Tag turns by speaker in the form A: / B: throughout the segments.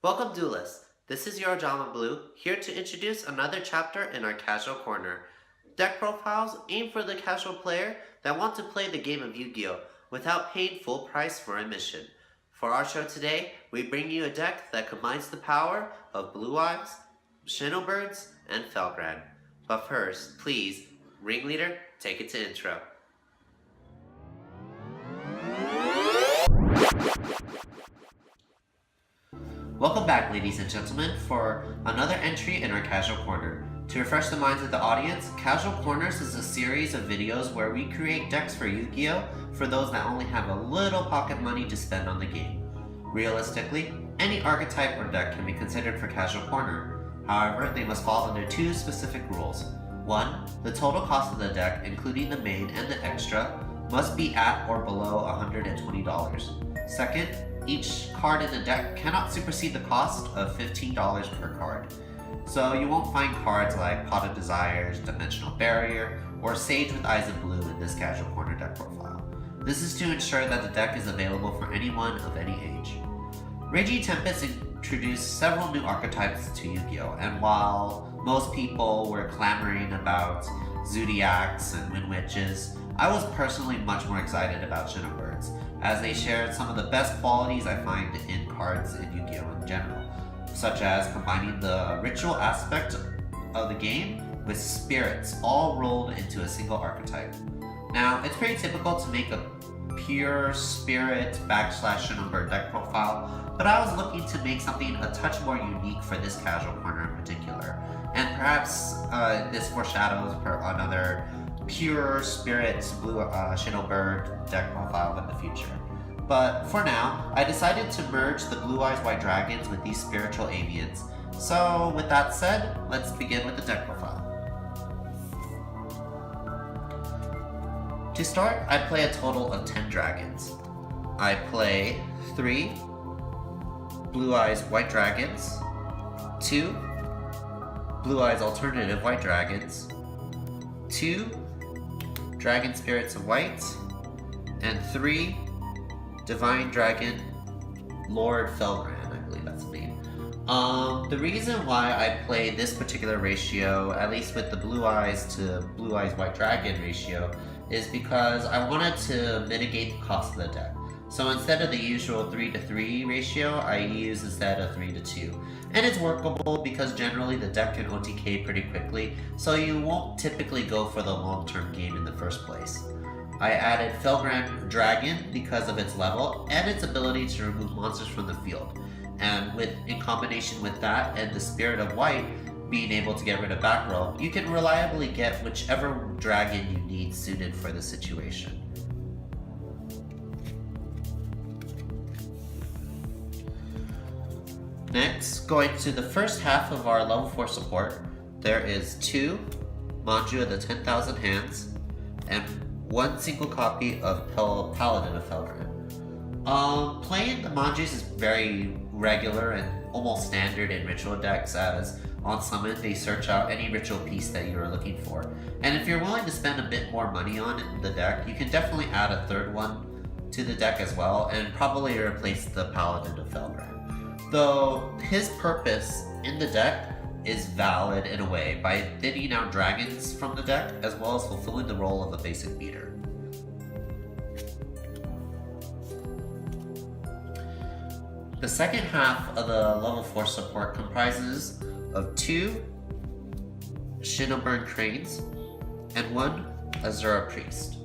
A: Welcome duelists, this is your Ojama Blue, here to introduce another chapter in our casual corner. Deck profiles aim for the casual player that want to play the game of Yu-Gi-Oh! Without paying full price for admission. For our show today, we bring you a deck that combines the power of Blue-Eyes, Shinobirds, and Felgrand. But first, please, Ringleader, take it to intro. Welcome back, ladies and gentlemen, for another entry in our Casual Corner. To refresh the minds of the audience, Casual Corners is a series of videos where we create decks for Yu-Gi-Oh! For those that only have a little pocket money to spend on the game. Realistically, any archetype or deck can be considered for Casual Corner. However, they must fall under two specific rules. 1. The total cost of the deck, including the main and the extra, must be at or below $120. Second, each card in the deck cannot supersede the cost of $15 per card. So you won't find cards like Pot of Desires, Dimensional Barrier, or Sage with Eyes of Blue in this Casual Corner deck profile. This is to ensure that the deck is available for anyone of any age. Raging Tempest introduced several new archetypes to Yu-Gi-Oh! And while most people were clamoring about Zodiacs and Wind Witches, I was personally much more excited about Shinobirds, as they shared some of the best qualities I find in cards in Yu-Gi-Oh! In general, such as combining the ritual aspect of the game with spirits, all rolled into a single archetype. Now, it's pretty typical to make a pure spirit / Shinobird deck profile, but I was looking to make something a touch more unique for this Casual Corner in particular, and perhaps this foreshadows another pure spirit blue Shinobird deck profile in the future. But for now, I decided to merge the Blue-Eyes White Dragons with these spiritual avians. So with that said, let's begin with the deck profile. To start, I play a total of 10 dragons. I play 3 Blue-Eyes White Dragons, 2 Blue-Eyes Alternative White Dragons, 2 Dragon Spirits of White, and 3 Divine Dragon Lord Felgrand, I believe that's the name. The reason why I play this particular ratio, at least with the Blue-Eyes to Blue-Eyes White Dragon ratio, is because I wanted to mitigate the cost of the deck. So instead of the usual 3:3 ratio, I use instead a 3:2. And it's workable because generally the deck can OTK pretty quickly, so you won't typically go for the long-term game in the first place. I added Felgrand Dragon because of its level and its ability to remove monsters from the field. And in combination with that and the Spirit of White being able to get rid of back row, you can reliably get whichever dragon you need suited for the situation. Next, going to the first half of our level 4 support, there is 2 Manju of the 10,000 Hands and 1 single copy of Paladin of Felgrand. Playing the Manjus is very regular and almost standard in ritual decks, as on summon they search out any ritual piece that you're looking for. And if you're willing to spend a bit more money on the deck, you can definitely add a third one to the deck as well, and probably replace the Paladin of Felgrand. Though his purpose in the deck is valid in a way by thinning out dragons from the deck as well as fulfilling the role of a basic beater. The second half of the level 4 support comprises of 2 Shinobird Cranes and 1 Azura Priest.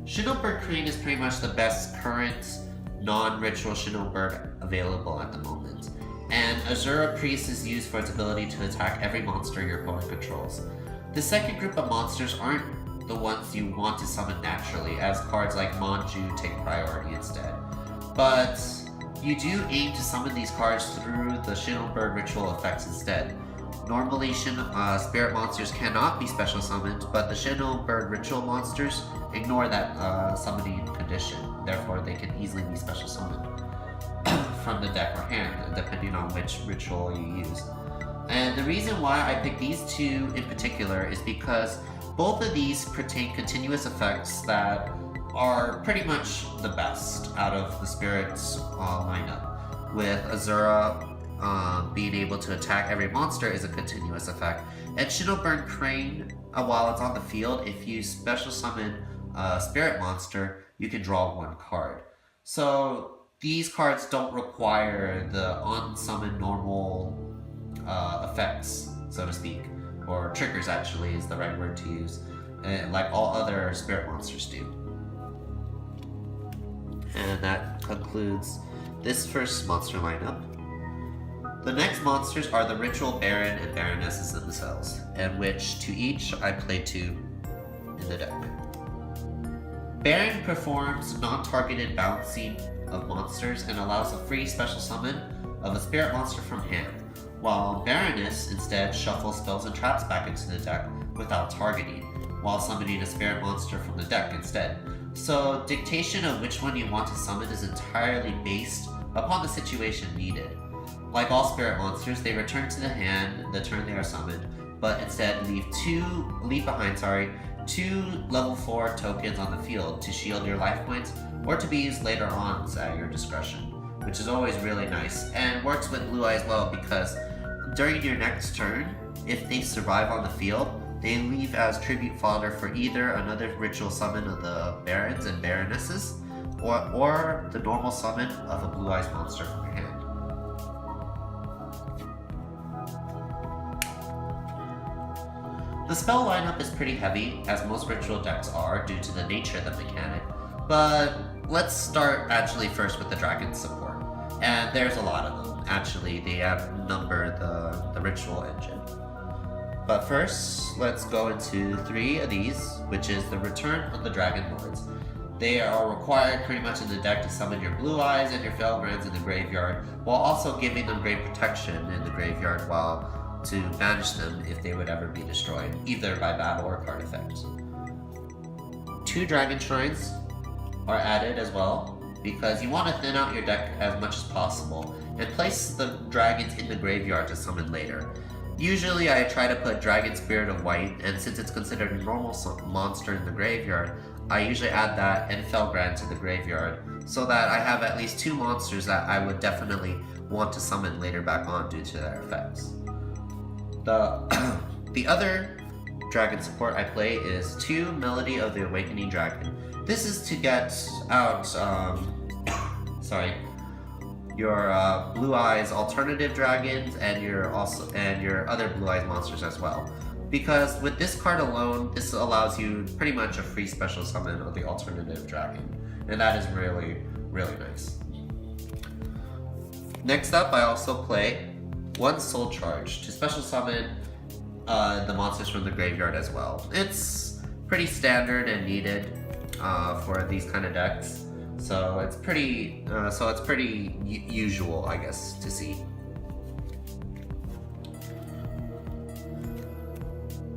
A: Shinobird Crane is pretty much the best current non-ritual Shinobird available at the moment, and Azura Priest is used for its ability to attack every monster your opponent controls. The second group of monsters aren't the ones you want to summon naturally, as cards like Manju take priority instead. But you do aim to summon these cards through the Shinobird ritual effects instead. Normally, spirit monsters cannot be special summoned, but the Shinobird ritual monsters ignore that summoning condition. Therefore, they can easily be special summoned from the deck or hand, depending on which ritual you use. And the reason why I picked these two in particular is because both of these pertain continuous effects that are pretty much the best out of the Spirits lineup, with Azura being able to attack every monster is a continuous effect. And Shinobird Crane, while it's on the field, if you special summon a spirit monster, you can draw one card. So these cards don't require the unsummon normal effects, so to speak, or triggers actually is the right word to use, like all other spirit monsters do. And that concludes this first monster lineup. The next monsters are the Ritual Baron and Baronesses themselves, and which to each I play 2 in the deck. Baron performs non-targeted bouncing of monsters and allows a free special summon of a spirit monster from hand, while Baroness instead shuffles spells and traps back into the deck without targeting, while summoning a spirit monster from the deck instead. So dictation of which one you want to summon is entirely based upon the situation needed. Like all spirit monsters, they return to the hand the turn they are summoned, but instead leave behind 2 level 4 tokens on the field to shield your life points or to be used later on at your discretion, which is always really nice and works with Blue-Eyes well because during your next turn, if they survive on the field, they leave as tribute fodder for either another ritual summon of the Barons and Baronesses or the normal summon of a Blue-Eyes monster from your hand. The spell lineup is pretty heavy, as most ritual decks are due to the nature of the mechanic, but let's start actually first with the dragon support. And there's a lot of them. Actually, they outnumber the ritual engine. But first, let's go into 3 of these, which is the Return of the Dragon Lords. They are required pretty much in the deck to summon your Blue-Eyes and your Felgrands in the graveyard, while also giving them great protection in the graveyard to banish them if they would ever be destroyed, either by battle or card effect. 2 Dragon Shrines are added as well, because you want to thin out your deck as much as possible, and place the dragons in the graveyard to summon later. Usually I try to put Dragon Spirit of White, and since it's considered a normal monster in the graveyard, I usually add that and Felgrand to the graveyard, so that I have at least 2 monsters that I would definitely want to summon later back on due to their effects. The other dragon support I play is 2 Melody of the Awakening Dragon. This is to get out, your Blue-Eyes alternative dragons and your other Blue-Eyes monsters as well. Because with this card alone, this allows you pretty much a free special summon of the alternative dragon, and that is really, really nice. Next up, I also play 1 Soul Charge to special summon the monsters from the graveyard as well. It's pretty standard and needed for these kind of decks, so it's pretty usual, I guess, to see.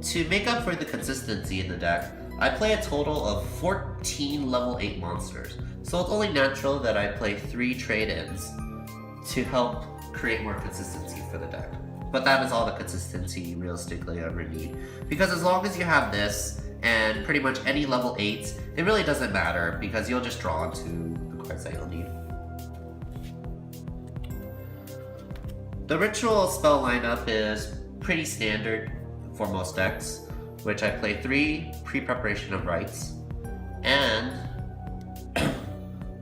A: To make up for the consistency in the deck, I play a total of 14 level 8 monsters, so it's only natural that I play 3 trade-ins to help create more consistency for the deck. But that is all the consistency you realistically ever need. Because as long as you have this, and pretty much any level 8s, it really doesn't matter, because you'll just draw into the cards that you'll need. The ritual spell lineup is pretty standard for most decks, which I play 3 Pre-Preparation of Rites, and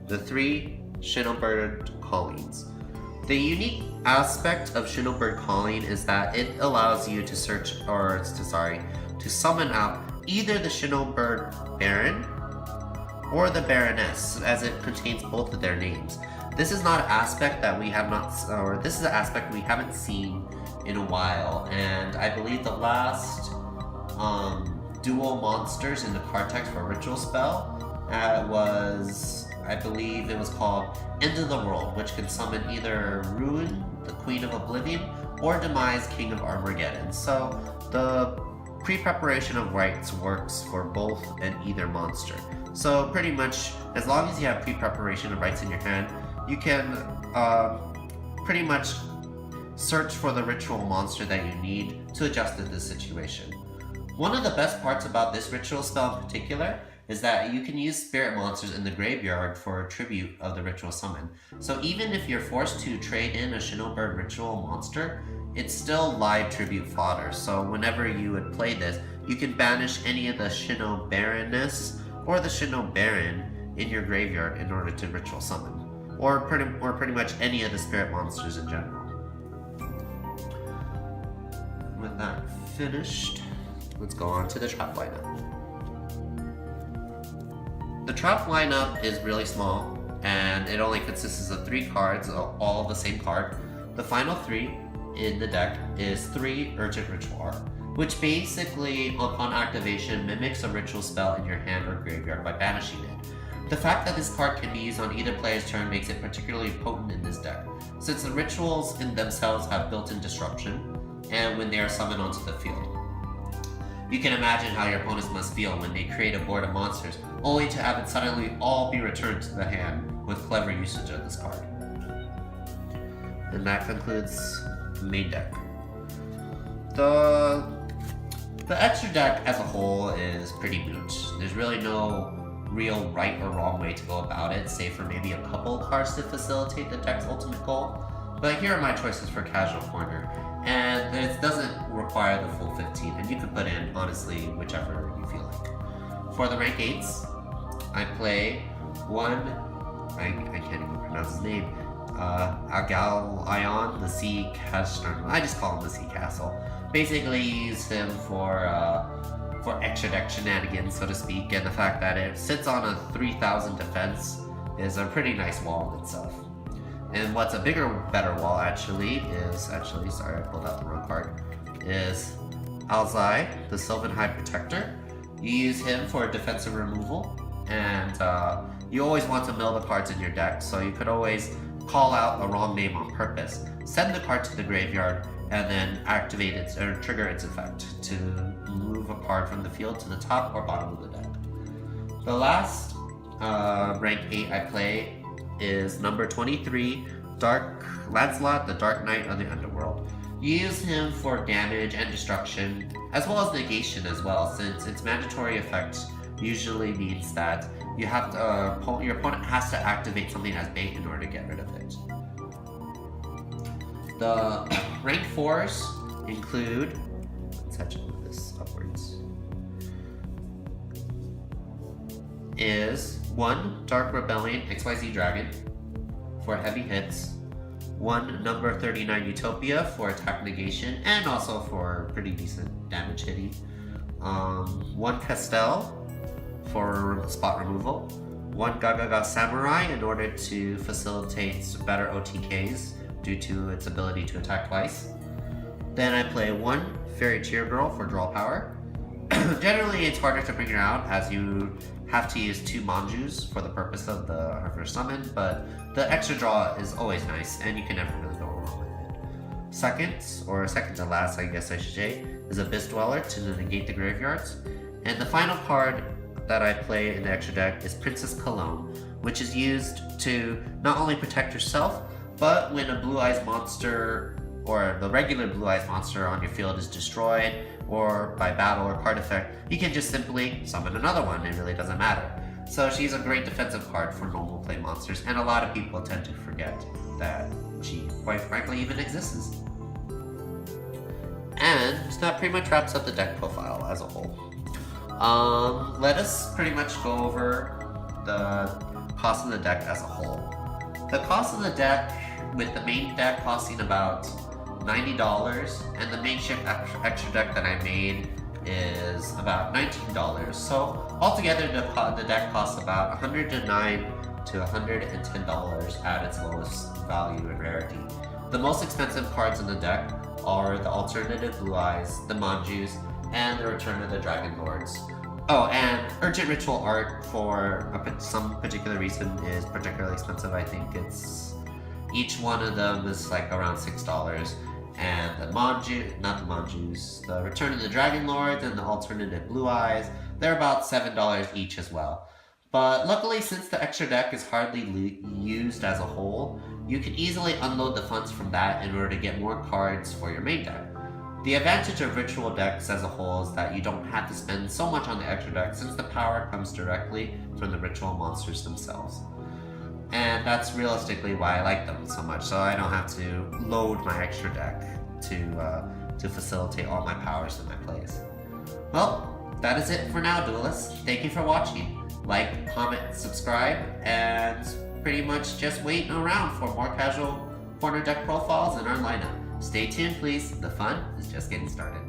A: the 3 Shinobird Callings. The unique aspect of Shinobird Calling is that it allows you to to summon out either the Shinobird Baron or the Baroness, as it contains both of their names. This is not an aspect that we have not, or this is an aspect we haven't seen in a while, and I believe the last dual monsters in the card text for a ritual spell I believe it was called End of the World, which can summon either Ruin, the Queen of Oblivion, or Demise, King of Armageddon. So the pre-preparation of rites works for both and either monster. So pretty much, as long as you have pre-preparation of rites in your hand, you can pretty much search for the ritual monster that you need to adjust to this situation. One of the best parts about this ritual spell in particular is that you can use spirit monsters in the graveyard for a tribute of the ritual summon. So even if you're forced to trade in a Shinobird ritual monster, it's still live tribute fodder. So whenever you would play this, you can banish any of the Shinobaroness or the Shinobaron in your graveyard in order to ritual summon, or pretty much any of the spirit monsters in general. With that finished, let's go on to the trap lineup. The trap lineup is really small, and it only consists of 3 cards, all the same card. The final 3 in the deck is 3 Urgent Ritual Art, which basically, upon activation, mimics a ritual spell in your hand or graveyard by banishing it. The fact that this card can be used on either player's turn makes it particularly potent in this deck, since the rituals in themselves have built-in disruption, and when they are summoned onto the field. You can imagine how your opponents must feel when they create a board of monsters, only to have it suddenly all be returned to the hand with clever usage of this card. And that concludes the main deck. The extra deck as a whole is pretty moot. There's really no real right or wrong way to go about it, save for maybe a couple cards to facilitate the deck's ultimate goal. But here are my choices for Casual Corner, and it doesn't require the full 15, and you can put in, honestly, whichever you feel like. For the rank 8s, I play one, I can't even pronounce his name, Agalion, the Sea Castle. I just call him the Sea Castle. Basically, use him for extra deck shenanigans, so to speak, and the fact that it sits on a 3,000 defense is a pretty nice wall in itself. And what's a better wall sorry, I pulled out the wrong card, is Alzai, the Sylvan High Protector. You use him for defensive removal, and you always want to mill the cards in your deck, so you could always call out a wrong name on purpose, send the card to the graveyard, and then activate it or trigger its effect to move a card from the field to the top or bottom of the deck. The last rank 8 I play is number 23, Lancelot, the Dark Knight of the Underworld. You use him for damage and destruction, as well as negation as well, since its mandatory effect usually means that you have to, your opponent has to activate something as bait in order to get rid of it. The rank 4s include, let's actually move this upwards, is 1 Dark Rebellion XYZ Dragon for heavy hits, 1 number 39 Utopia for attack negation and also for pretty decent damage hitting, 1 Castell for spot removal, 1 Gagaga Samurai in order to facilitate better OTKs due to its ability to attack twice. Then I play 1 Fairy Cheer Girl for draw power. Generally it's harder to bring her out as you have to use 2 Manjus for the purpose of the reverse summon, but the extra draw is always nice and you can never really go wrong with it. Second to last I guess I should say, is Abyss Dweller to negate the graveyards. And the final card that I play in the extra deck is Princess Cologne, which is used to not only protect yourself, but when a Blue-Eyes monster or the regular Blue-Eyes monster on your field is destroyed, or by battle or card effect, you can just simply summon another one, it really doesn't matter. So she's a great defensive card for normal play monsters, and a lot of people tend to forget that she, quite frankly, even exists. And that pretty much wraps up the deck profile as a whole. Let us pretty much go over the cost of the deck as a whole. The cost of the deck, with the main deck costing about $90, and the makeshift extra deck that I made is about $19. So altogether, the deck costs about $109 to $110 at its lowest value in rarity. The most expensive cards in the deck are the alternative Blue-Eyes, the Manjus, and the Return of the Dragon Lords. Oh, and Urgent Ritual Art for some particular reason is particularly expensive. I think it's, each one of them is like around $6. And the the Return of the Dragon Lords and the alternative Blue-Eyes, they're about $7 each as well. But luckily, since the extra deck is hardly used as a whole, you can easily unload the funds from that in order to get more cards for your main deck. The advantage of ritual decks as a whole is that you don't have to spend so much on the extra deck since the power comes directly from the ritual monsters themselves. And that's realistically why I like them so much, so I don't have to load my extra deck to facilitate all my powers in my plays. Well, that is it for now, duelists. Thank you for watching. Like, comment, subscribe, and pretty much just wait around for more casual corner deck profiles in our lineup. Stay tuned, please. The fun is just getting started.